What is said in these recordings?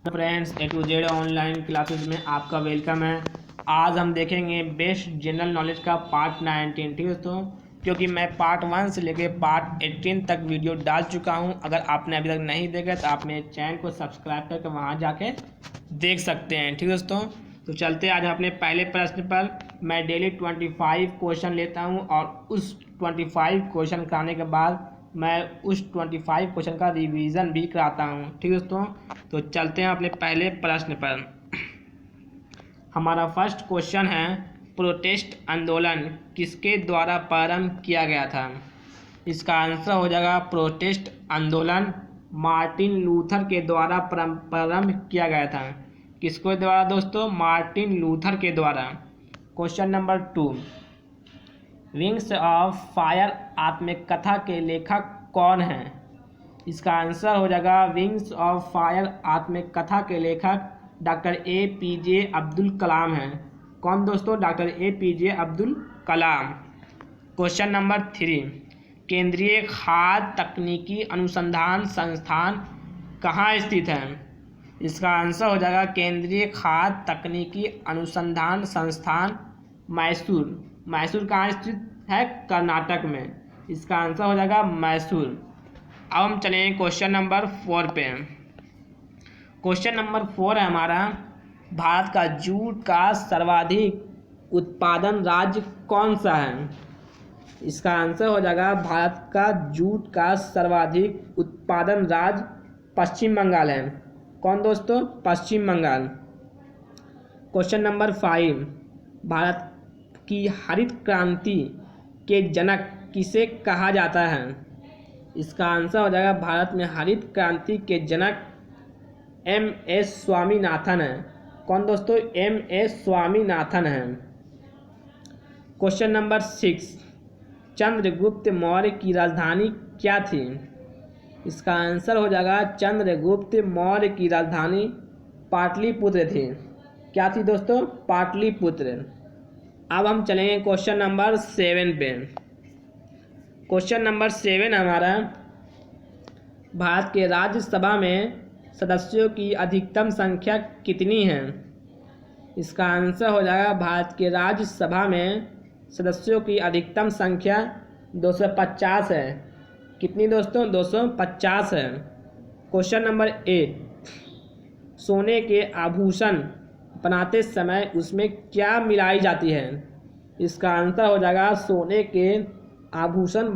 Friends, A to Z online classes में आपका welcome है। आज हम देखेंगे बेस्ट जनरल नॉलेज का पार्ट 19। ठीक है दोस्तों, क्योंकि मैं पार्ट 1 से लेके पार्ट 18 तक वीडियो डाल चुका हूं। अगर आपने अभी तक नहीं देखा तो आप मेरे चैनल को सब्सक्राइब करके वहां जाके देख सकते हैं। ठीक है दोस्तों, तो चलते आज अपने पहले प्रश्न पर। मैं डेली 25 क्वेश्चन लेता हूँ और उस 25 क्वेश्चन कराने के बाद मैं उस 25 क्वेश्चन का रिवीजन भी कराता हूँ। ठीक है दोस्तों, तो चलते हैं अपने पहले प्रश्न पर। हमारा फर्स्ट क्वेश्चन है, प्रोटेस्ट आंदोलन किसके द्वारा प्रारंभ किया गया था? इसका आंसर हो जाएगा प्रोटेस्ट आंदोलन मार्टिन लूथर के द्वारा प्रारंभ किया गया था। किसके द्वारा दोस्तों? मार्टिन लूथर के द्वारा। Question number 2, wings of fire आत्मकथा के लेखक कौन हैं? इसका आंसर हो जाएगा विंग्स ऑफ फायर आत्मकथा के लेखक डॉक्टर APJ अब्दुल कलाम हैं। कौन दोस्तों? Doctor APJ Abdul Kalam. Question number 3, केंद्रीय खाद्य तकनीकी अनुसंधान संस्थान कहाँ स्थित है? इसका आंसर हो जाएगा केंद्रीय खाद्य तकनीकी अनुसंधान संस्थान मैसूर। मैसूर कहाँ स्थित है? कर्नाटक में। इसका आंसर हो जाएगा मैसूर। अब हम चलेंगे क्वेश्चन नंबर 4 पे। क्वेश्चन नंबर 4 है हमारा, भारत का जूट का सर्वाधिक उत्पादन राज्य कौन सा है? इसका आंसर हो जाएगा भारत का जूट का सर्वाधिक उत्पादन राज्य पश्चिम बंगाल है। कौन दोस्तों? पश्चिम बंगाल। क्वेश्चन नंबर 5, भारत की हरित क्रांति के जनक किसे कहा जाता है? इसका आंसर हो जाएगा भारत में हरित क्रांति के जनक MS स्वामीनाथन है। कौन दोस्तों? MS स्वामीनाथन है। क्वेश्चन नंबर 6, चंद्रगुप्त मौर्य की राजधानी क्या थी? इसका आंसर हो जाएगा चंद्रगुप्त मौर्य की राजधानी पाटलिपुत्र थी। क्या थी दोस्तों? पाटलिपुत्र। अब हम चलेंगे क्वेश्चन नंबर 7 पे। क्वेश्चन नंबर 7 हमारा, भारत के राज्यसभा में सदस्यों की अधिकतम संख्या कितनी है? इसका आंसर हो जाएगा भारत के राज्यसभा में सदस्यों की अधिकतम संख्या 250 है। कितनी दोस्तों? 250 है। क्वेश्चन नंबर 8, सोने के आभूषण बनाते समय उसमें क्या मिलाई जाती है? इसका आंसर हो जाएगा सोने के आभूषण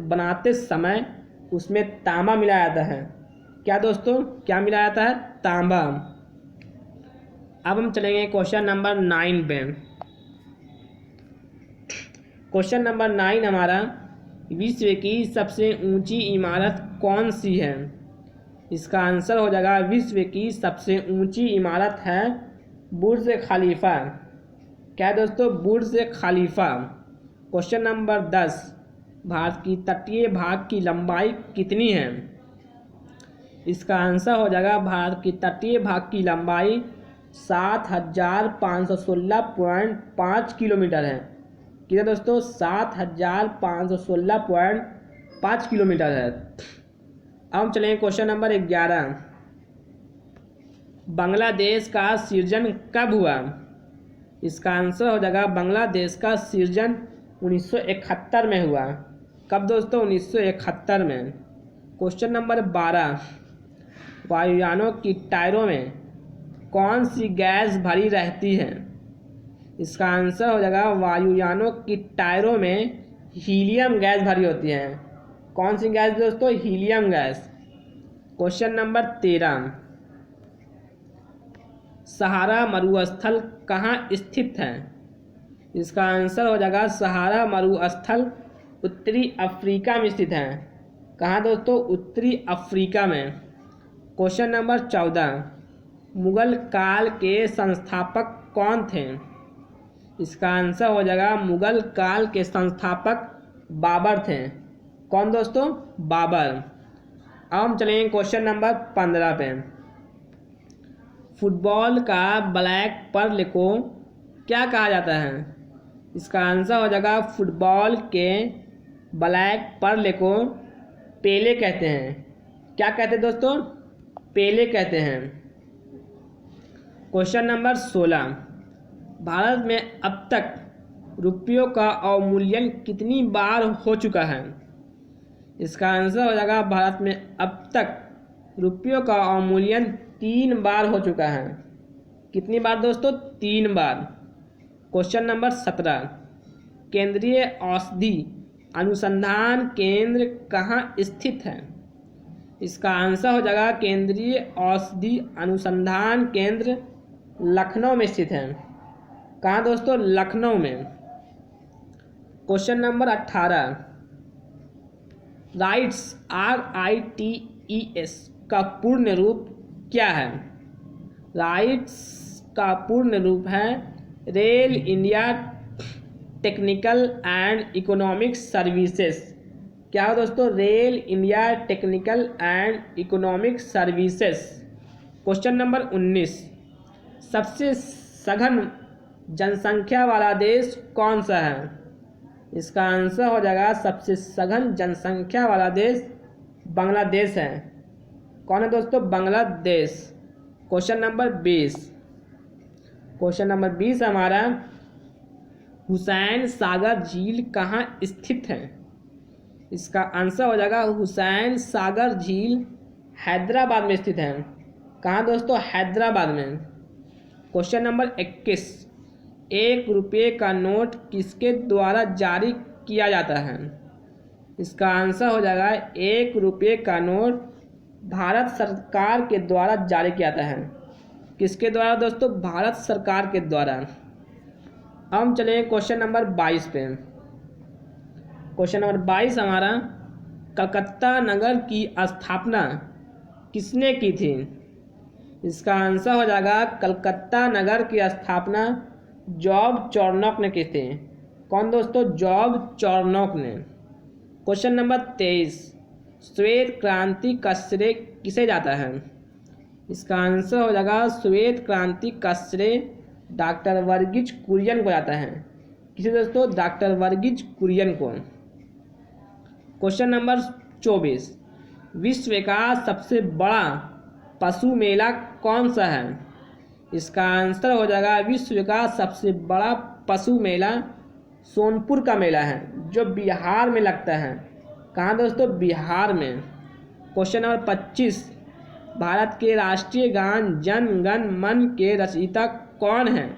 बनाते समय उसमें तांबा मिलाया जाता है। क्या दोस्तों? क्या मिलाया जाता है? तांबा। अब हम चलेंगे क्वेश्चन नंबर 9 पे। क्वेश्चन नंबर 9 हमारा, विश्व की सबसे ऊंची इमारत कौन सी है? इसका आंसर हो जाएगा विश्व की सबसे ऊंची इमारत है बुर्ज खलीफा। क्या दोस्तों? बुर्ज खलीफा। क्वेश्चन नंबर 10, भारत की तटीय भाग की लंबाई कितनी है? इसका आंसर हो जाएगा भारत की तटीय भाग की लंबाई 7516.5 किलोमीटर है। कितना दोस्तों? 7516.5 किलोमीटर है। अब हम चलेंगे क्वेश्चन नंबर 11, बांग्लादेश का सृजन कब हुआ? इसका आंसर हो जाएगा बांग्लादेश का सृजन 1971 में हुआ। कब दोस्तों? 1971 में। क्वेश्चन नंबर 12, वायुयानों की टायरों में कौन सी गैस भरी रहती है? इसका आंसर हो जाएगा वायुयानों की टायरों में हीलियम गैस भरी होती है। कौन सी गैस दोस्तों? Helium gas. क्वेश्चन नंबर 13, सहारा मरुस्थल कहाँ स्थित है? इसका आंसर हो जाएगा सहारा मरुस्थल उत्तरी अफ्रीका में स्थित है। कहाँ दोस्तों? उत्तरी अफ्रीका में। क्वेश्चन नंबर 14, मुगल काल के संस्थापक कौन थे? इसका आंसर हो जाएगा मुगल काल के संस्थापक बाबर थे। कौन दोस्तों? बाबर। अब हम चलेंगे क्वेश्चन नंबर 15 पे। फुटबॉल का ब्लैक पर्ल को क्या कहा जाता है? इसका आंसर हो जाएगा फुटबॉल के ब्लैक पर्ल को पेले कहते हैं। क्या कहते हैं दोस्तों? पेले कहते हैं। क्वेश्चन नंबर 16, भारत में अब तक रुपयों का अवमूल्यन कितनी बार हो चुका है? इसका आंसर हो जाएगा भारत में अब तक रुपयों का अवमूल्यन 3 बार हो चुका है। कितनी बार दोस्तों? 3 बार। क्वेश्चन नंबर 17, केंद्रीय औषधि अनुसंधान केंद्र कहाँ स्थित है? इसका आंसर हो जाएगा केंद्रीय औषधि अनुसंधान केंद्र लखनऊ में स्थित है। कहाँ दोस्तों? लखनऊ में। क्वेश्चन नंबर 18, राइट्स RITES का पूर्ण रूप क्या है? राइट्स का पूर्ण रूप है rail India technical and economic services. क्या हो दोस्तों? Rail India technical and economic services. Question number 19, सबसे सघन जनसंख्या वाला देश कौन सा है? इसका आंसर हो जाएगा सबसे सघन जनसंख्या वाला देश बांग्लादेश है। कौन है दोस्तों? Bangladesh. Question number 20, question number 20 हमारा, हुसैन सागर झील कहाँ स्थित है? इसका आंसर हो जाएगा हुसैन सागर झील हैदराबाद में स्थित है। कहाँ दोस्तों? हैदराबाद में। क्वेश्चन नंबर 21, 1 रुपये का नोट किसके द्वारा जारी किया जाता है? इसका आंसर हो जाएगा 1 रुपये का नोट भारत सरकार के द्वारा जारी किया जाता है। किसके द्वारा दोस्तों? भारत सरकार के द्वारा। हम चलेंगे क्वेश्चन नंबर 22 पे। क्वेश्चन नंबर 22 हमारा, कलकत्ता नगर की स्थापना किसने की थी? इसका आंसर हो जाएगा कलकत्ता नगर की स्थापना जॉब चार्नोक ने की थी। कौन दोस्तों? जॉब चार्नोक ने। क्वेश्चन नंबर 23, श्वेत क्रांति का श्रेय किसे जाता है? इसका आंसर हो जाएगा श्वेत क्रांति का श्रेय डॉक्टर वर्गीज कुरियन को जाता है। किसे दोस्तों? डॉक्टर वर्गीज कुरियन को। क्वेश्चन नंबर 24, विश्व का सबसे बड़ा पशु मेला कौन सा है? इसका आंसर हो जाएगा विश्व का सबसे बड़ा पशु मेला सोनपुर का मेला है, जो बिहार में लगता है। कहाँ दोस्तों? बिहार में। क्वेश्चन नंबर 25, भारत के राष्ट्रीय गान जन गण मन के रचयिता कौन है?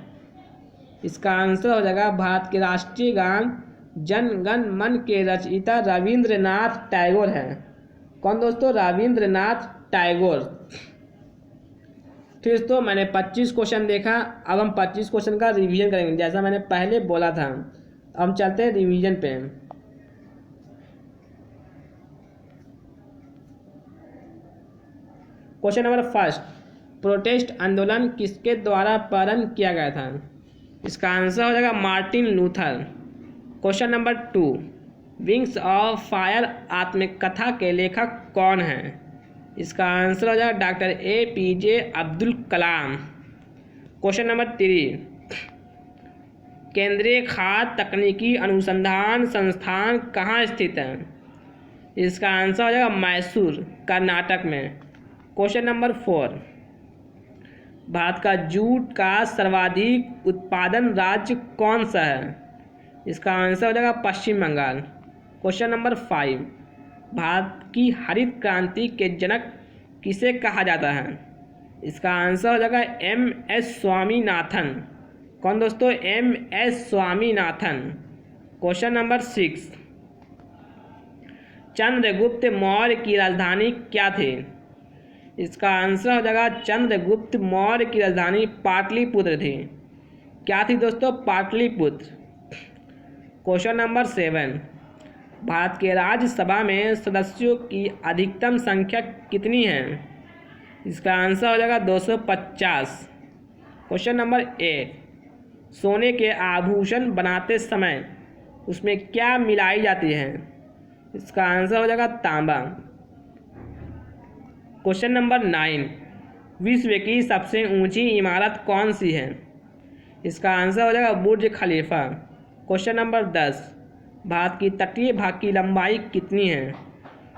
इसका आंसर हो जाएगा भारत के राष्ट्रीय गान जन गण मन के रचयिता रविंद्रनाथ टैगोर हैं। कौन दोस्तों? रविंद्रनाथ टैगोर। ठीक दोस्तों, मैंने 25 क्वेश्चन देखा। अब हम 25 क्वेश्चन का रिवीजन करेंगे, जैसा मैंने पहले बोला था। हम चलते हैं रिवीजन पे। क्वेश्चन नंबर 1, प्रोटेस्ट आंदोलन किसके द्वारा प्रारंभ किया गया था? इसका आंसर हो जाएगा Martin Luther. Question number 2, wings of fire आत्मकथा के लेखक कौन हैं? इसका आंसर हो जाएगा doctor APJ Abdul Kalam. Question number 3, केंद्रीय खाद्य तकनीकी अनुसंधान संस्थान कहाँ स्थित है? इसका आंसर हो जाएगा मैसूर, कर्नाटक में। क्वेश्चन नंबर 4, भारत का जूट का सर्वाधिक उत्पादन राज्य कौन सा है? इसका आंसर हो जाएगा पश्चिम बंगाल। क्वेश्चन नंबर 5, भारत की हरित क्रांति के जनक किसे कहा जाता है? इसका आंसर हो जाएगा MS स्वामीनाथन। कौन दोस्तों? MS Swaminathan. Question number 6, Chandragupta Maurya की राजधानी क्या थी? इसका आंसर हो जाएगा चंद्रगुप्त मौर्य की राजधानी पाटलिपुत्र थी। क्या थी दोस्तों? पाटलिपुत्र। क्वेश्चन नंबर 7, भारत के राज्यसभा में सदस्यों की अधिकतम संख्या कितनी है? इसका आंसर हो जाएगा 250। क्वेश्चन नंबर 8, सोने के आभूषण बनाते समय उसमें क्या मिलाई जाती है? इसका आंसर हो जाएगा तांबा। क्वेश्चन नंबर 9, विश्व की सबसे ऊंची इमारत कौन सी है? इसका आंसर हो जाएगा बुर्ज खलीफा। क्वेश्चन नंबर 10, भारत की तटीय भाग की लंबाई कितनी है?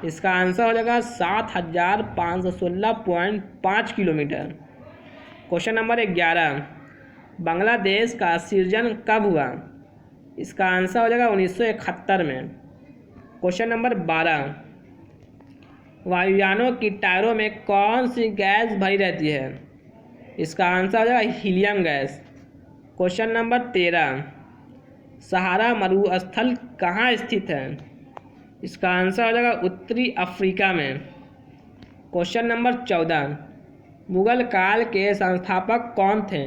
इसका आंसर हो जाएगा 7516.5 किलोमीटर। क्वेश्चन नंबर 11, बांग्लादेश का सृजन कब हुआ? इसका आंसर हो जाएगा 1971 में। क्वेश्चन नंबर 12, वायुयानों की टायरों में कौन सी गैस भरी रहती है? इसका आंसर हो जाएगा हीलियम गैस। क्वेश्चन नंबर 13, सहारा मरुस्थल कहाँ स्थित है? इसका आंसर हो जाएगा उत्तरी अफ्रीका में। क्वेश्चन नंबर 14, मुगल काल के संस्थापक कौन थे?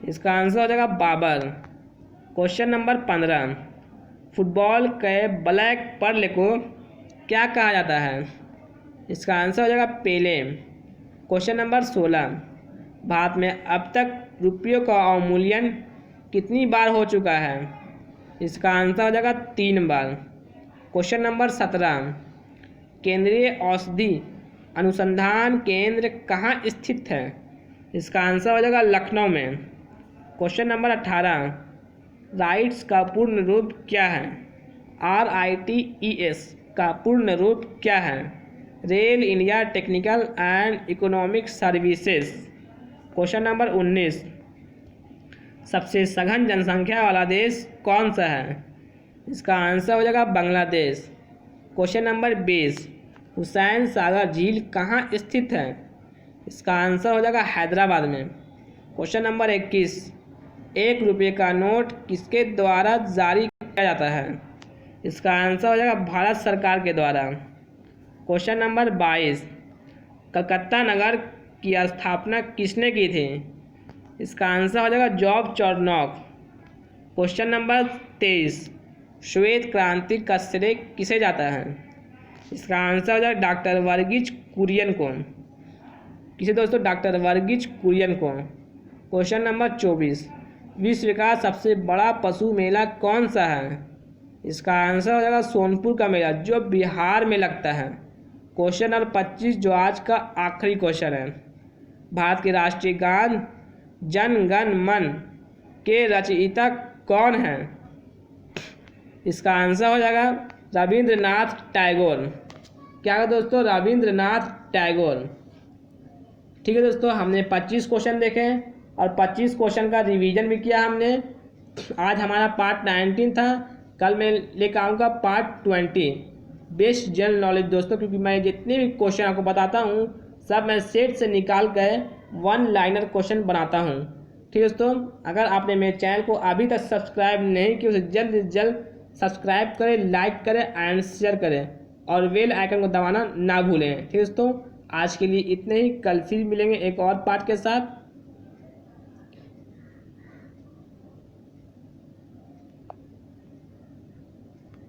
इसका आंसर हो जाएगा बाबर। क्वेश्चन नंबर 15, फुटबॉल के ब्लैक पर्ल को क्या कहा जाता है? इसका आंसर हो जाएगा पेले। क्वेश्चन नंबर 16, भारत में अब तक रुपयों का अवमूल्यन कितनी बार हो चुका है? इसका आंसर हो जाएगा 3 बार। क्वेश्चन नंबर 17, केंद्रीय औषधि अनुसंधान केंद्र कहाँ स्थित है? इसका आंसर हो जाएगा लखनऊ में। क्वेश्चन नंबर 18, राइट्स का पूर्ण रूप क्या है? RITES का पूर्ण रूप क्या है? Rail India technical and economic services. Question number 19, सबसे सघन जनसंख्या वाला देश कौन सा है? इसका आंसर हो जाएगा बांग्लादेश। क्वेश्चन नंबर 20, हुसैन सागर झील कहाँ स्थित है? इसका आंसर हो जाएगा हैदराबाद में। क्वेश्चन नंबर 21, 1 रुपये का नोट किसके द्वारा जारी किया जाता है? इसका आंसर हो जाएगा भारत सरकार के द्वारा। क्वेश्चन नंबर 22, कलकत्ता नगर की स्थापना किसने की थी? इसका आंसर हो जाएगा जॉर्ज चार्नोक। क्वेश्चन नंबर 23, श्वेत क्रांति का श्रेय किसे जाता है? इसका आंसर हो जाएगा डॉक्टर वर्गीज कुरियन को। किसे दोस्तों? डॉक्टर वर्गीज कुरियन को। क्वेश्चन नंबर 24, विश्व का सबसे बड़ा पशु मेला कौन सा है? इसका आंसर हो जाएगा सोनपुर का मेला, जो बिहार में लगता है। क्वेश्चन नंबर 25, जो आज का आखिरी क्वेश्चन है, भारत के राष्ट्रीय गान जन गण मन के रचयिता कौन है? इसका आंसर हो जाएगा रविंद्रनाथ टैगोर। क्या है दोस्तों? रविंद्रनाथ टैगोर। ठीक है दोस्तों, हमने 25 क्वेश्चन देखे और 25 क्वेश्चन का रिवीजन भी किया हमने। आज हमारा पार्ट 19 था, कल मैं लेकर आऊँगा पार्ट 20, बेस्ट जनरल नॉलेज दोस्तों, क्योंकि मैं जितने भी क्वेश्चन आपको बताता हूँ सब मैं सेट से निकाल कर 1 लाइनर क्वेश्चन बनाता हूँ। ठीक है दोस्तों, अगर आपने मेरे चैनल को अभी तक सब्सक्राइब नहीं किया तो जल्द से जल्द सब्सक्राइब करें, लाइक करें एंड शेयर करें और बेल आइकन को दबाना ना भूलें। ठीक है दोस्तों, आज के लिए इतने ही, कल फिर मिलेंगे एक और पार्ट के साथ।